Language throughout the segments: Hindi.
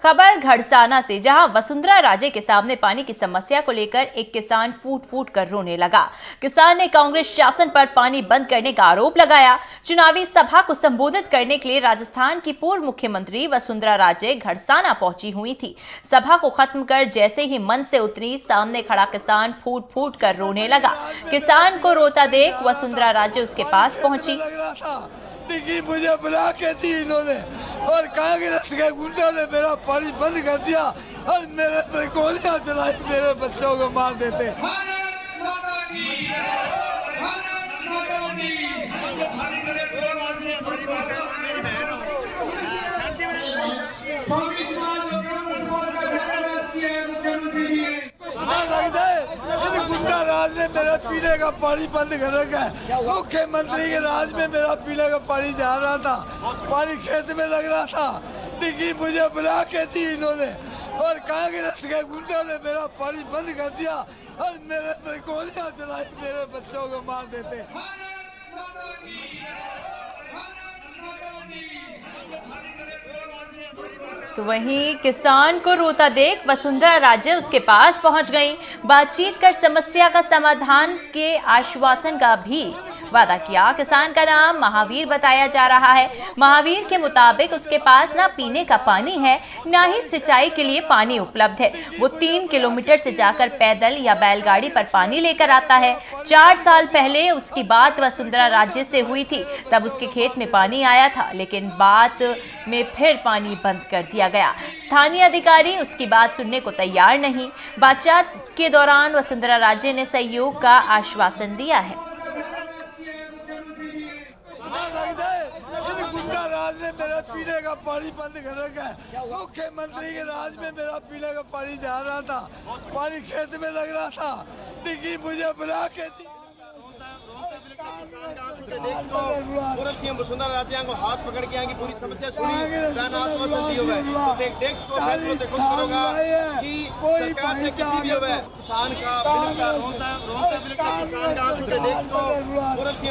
खबर घड़साना से, जहां वसुंधरा राजे के सामने पानी की समस्या को लेकर एक किसान फूट फूट कर रोने लगा। किसान ने कांग्रेस शासन पर पानी बंद करने का आरोप लगाया। चुनावी सभा को संबोधित करने के लिए राजस्थान की पूर्व मुख्यमंत्री वसुंधरा राजे घड़साना पहुंची हुई थी। सभा को खत्म कर जैसे ही मंच से उतरी, सामने खड़ा किसान फूट फूट कर रोने लगा। किसान को रोता देख वसुंधरा राजे उसके पास पहुंची। मुझे बुला के थी इन्होंने और कांग्रेस के गुंडों ने मेरा पानी बंद कर दिया और मेरे पर गोलियां चलाई, मेरे बच्चों को मार देते। गुंडा राज ने मेरा पीने का पानी बंद कर रखा है। मुख्यमंत्री के राज में मेरा पीने का पानी जा रहा था, पानी खेत में लग रहा था। डिग्गी मुझे बुला के थी इन्होंने और कांग्रेस के गुंडों ने मेरा पानी बंद कर दिया और मेरे पर गोलियां चलाई, मेरे बच्चों को मार देते। तो वहीं किसान को रोता देख वसुंधरा राजे उसके पास पहुंच गईं। बातचीत कर समस्या का समाधान के आश्वासन का भी वादा किया। किसान का नाम महावीर बताया जा रहा है। महावीर के मुताबिक उसके पास ना पीने का पानी है, ना ही सिंचाई के लिए पानी उपलब्ध है। वो 3 किलोमीटर से जाकर पैदल या बैलगाड़ी पर पानी लेकर आता है। 4 साल पहले उसकी बात वसुंधरा राजे से हुई थी, तब उसके खेत में पानी आया था, लेकिन बाद में फिर पानी बंद कर दिया गया। स्थानीय अधिकारी उसकी बात सुनने को तैयार नहीं। बातचीत के दौरान वसुंधरा राजे ने सहयोग का आश्वासन दिया है। गुंडा राज ने मेरा पीने का पानी बंद कर रखा है। मुख्यमंत्री के राज में मेरा पीने का पानी जा रहा था, पानी खेत में लग रहा था। डिग्गी मुझे बुला के थी। वसुंधरा राजे को हाथ पकड़ के आएंगी, पूरी समस्या सुनी, आश्वासन दिए हुए कोई सरकार से किसी भी हुए किसान का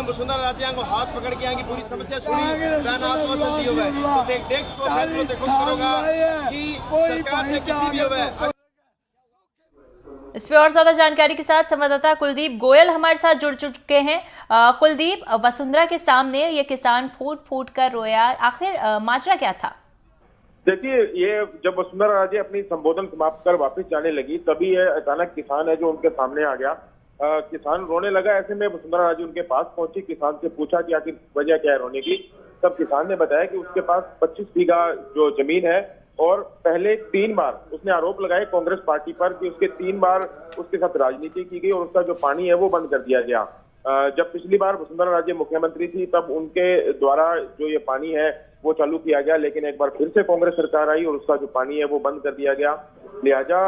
वसुंधरा राजे को हाथ पकड़ के आएंगी, पूरी समस्या सुनी, आश्वासन दिए हुए कोई सरकार से किसी भी हुए। इस पे और ज्यादा जानकारी के साथ संवाददाता कुलदीप गोयल हमारे साथ जुड़ चुके हैं। कुलदीप, वसुंधरा के सामने ये किसान फूट फूट कर रोया, आखिर माजरा क्या था? देखिए, ये जब वसुंधरा राजे अपनी संबोधन समाप्त कर वापस जाने लगी, तभी ये अचानक किसान है जो उनके सामने आ गया। किसान रोने लगा। ऐसे में वसुंधरा राजे उनके पास पहुंची, किसान से पूछा कि आखिर वजह क्या है रोने की। तब किसान ने बताया कि उसके पास 25 बीघा जो जमीन है और पहले 3 बार उसने आरोप लगाए कांग्रेस पार्टी पर कि उसके 3 बार उसके साथ राजनीति की गई और उसका जो पानी है वो बंद कर दिया गया। जब पिछली बार वसुंधरा राजे मुख्यमंत्री थी, तब उनके द्वारा जो ये पानी है वो चालू किया गया, लेकिन एक बार फिर से कांग्रेस सरकार आई और उसका जो पानी है वो बंद कर दिया गया। लिहाजा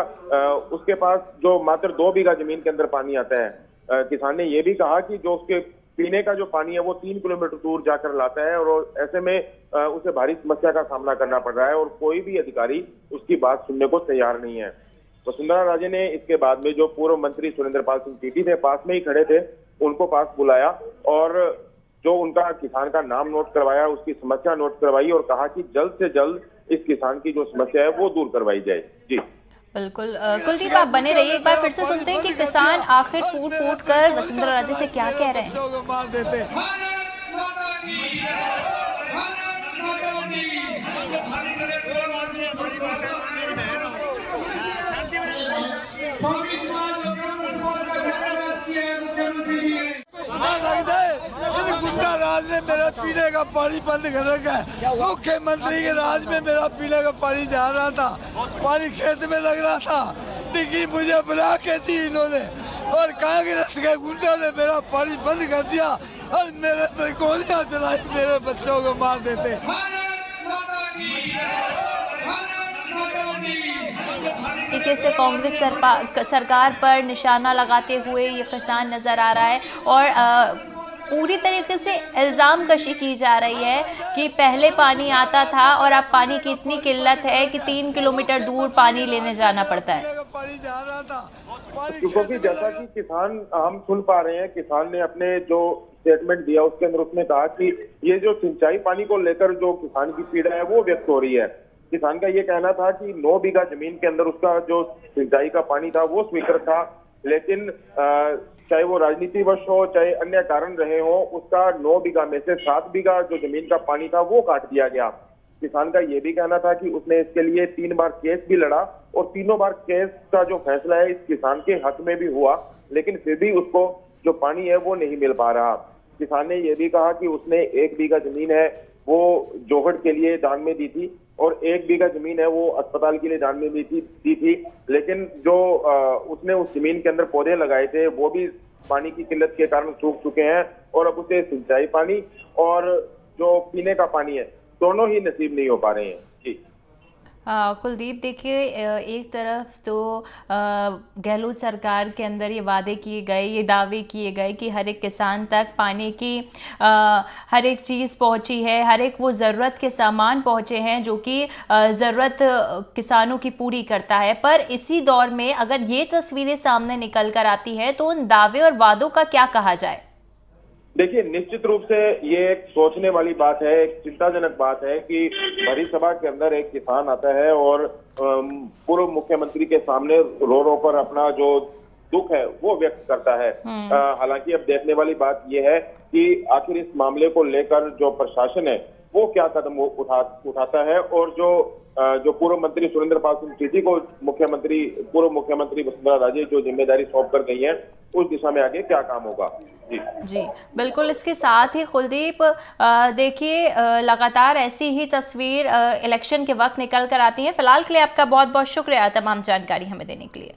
उसके पास जो मात्र 2 बीघा जमीन के अंदर पानी आता है। किसान ने ये भी कहा कि जो उसके पीने का जो पानी है वो 3 किलोमीटर दूर जाकर लाता है और ऐसे में उसे भारी समस्या का सामना करना पड़ रहा है और कोई भी अधिकारी उसकी बात सुनने को तैयार नहीं है। वसुंधरा राजे ने इसके बाद में जो पूर्व मंत्री सुरेंद्रपाल सिंह टीटी थे, पास में ही खड़े थे, उनको पास बुलाया और जो उनका किसान का नाम नोट करवाया, उसकी समस्या नोट करवाई और कहा कि जल्द से जल्द इस किसान की जो समस्या है वो दूर करवाई जाए। जी बिल्कुल। कुलदीप, आप बने रहिए। एक बार फिर से सुनते हैं कि किसान आखिर फूट फूट कर वसुंधरा राजे से क्या कह रहे हैं। गुंडा राज ने मेरा पीने का पानी बंद कर रखा है। मुख्यमंत्री के राज में मेरा पीने का पानी जा रहा था, पानी खेत में लग रहा था। डिग्गी मुझे बुला के थी इन्होंने और कांग्रेस के गुंडों ने मेरा पानी बंद कर दिया और मेरे पर गोलियां चलाई, मेरे बच्चों को मार देते। तरीके से कांग्रेस सरकार पर निशाना लगाते हुए ये किसान नजर आ रहा है और पूरी तरीके से इल्जाम कशी की जा रही है कि पहले पानी आता था और अब पानी की इतनी किल्लत है कि 3 किलोमीटर दूर पानी लेने जाना पड़ता है। क्योंकि जैसा कि किसान हम सुन पा रहे हैं, किसान ने अपने जो स्टेटमेंट दिया उसके अंदर उसने कहा कि ये जो सिंचाई पानी को लेकर जो किसान की पीड़ा है वो व्यक्त हो रही है। किसान का ये कहना था कि 9 बीघा जमीन के अंदर उसका जो सिंचाई का पानी था वो स्वीकृत था, लेकिन चाहे वो राजनीतिवश हो चाहे अन्य कारण रहे हो, उसका 9 बीघा में से 7 बीघा जो जमीन का पानी था वो काट दिया गया। किसान का ये भी कहना था कि उसने इसके लिए 3 बार केस भी लड़ा और तीनों बार केस का जो फैसला है इस किसान के हक में भी हुआ, लेकिन फिर भी उसको जो पानी है वो नहीं मिल पा रहा। किसान ने ये भी कहा कि उसने 1 बीघा जमीन है वो जोहड़ के लिए दान में दी थी और 1 बीघा जमीन है वो अस्पताल के लिए दान में दी थी, लेकिन जो उसने उस जमीन के अंदर पौधे लगाए थे वो भी पानी की किल्लत के कारण सूख चुके हैं और अब उसे सिंचाई पानी और जो पीने का पानी है दोनों ही नसीब नहीं हो पा रहे हैं। जी कुलदीप, देखिए एक तरफ तो गहलोत सरकार के अंदर ये वादे किए गए, ये दावे किए गए कि हर एक किसान तक पानी की हर एक चीज़ पहुंची है, हर एक वो ज़रूरत के सामान पहुंचे हैं जो कि ज़रूरत किसानों की पूरी करता है। पर इसी दौर में अगर ये तस्वीरें सामने निकल कर आती है तो उन दावे और वादों का क्या कहा जाए? देखिए, निश्चित रूप से ये एक सोचने वाली बात है, एक चिंताजनक बात है कि भरी सभा के अंदर एक किसान आता है और पूर्व मुख्यमंत्री के सामने रो रो कर अपना जो दुख है वो व्यक्त करता है। हालांकि अब देखने वाली बात यह है कि आखिर इस मामले को लेकर जो प्रशासन है वो क्या कदम उठाता है और जो पूर्व मंत्री सुरेंद्र पाल सिंह टीटी को पूर्व मुख्यमंत्री वसुंधरा राजे जो जिम्मेदारी सौंप कर गई है उस दिशा में आगे क्या काम होगा। जी बिल्कुल। इसके साथ ही कुलदीप, देखिए लगातार ऐसी ही तस्वीर इलेक्शन के वक्त निकल कर आती है। फिलहाल के लिए आपका बहुत बहुत शुक्रिया तमाम जानकारी हमें देने के लिए।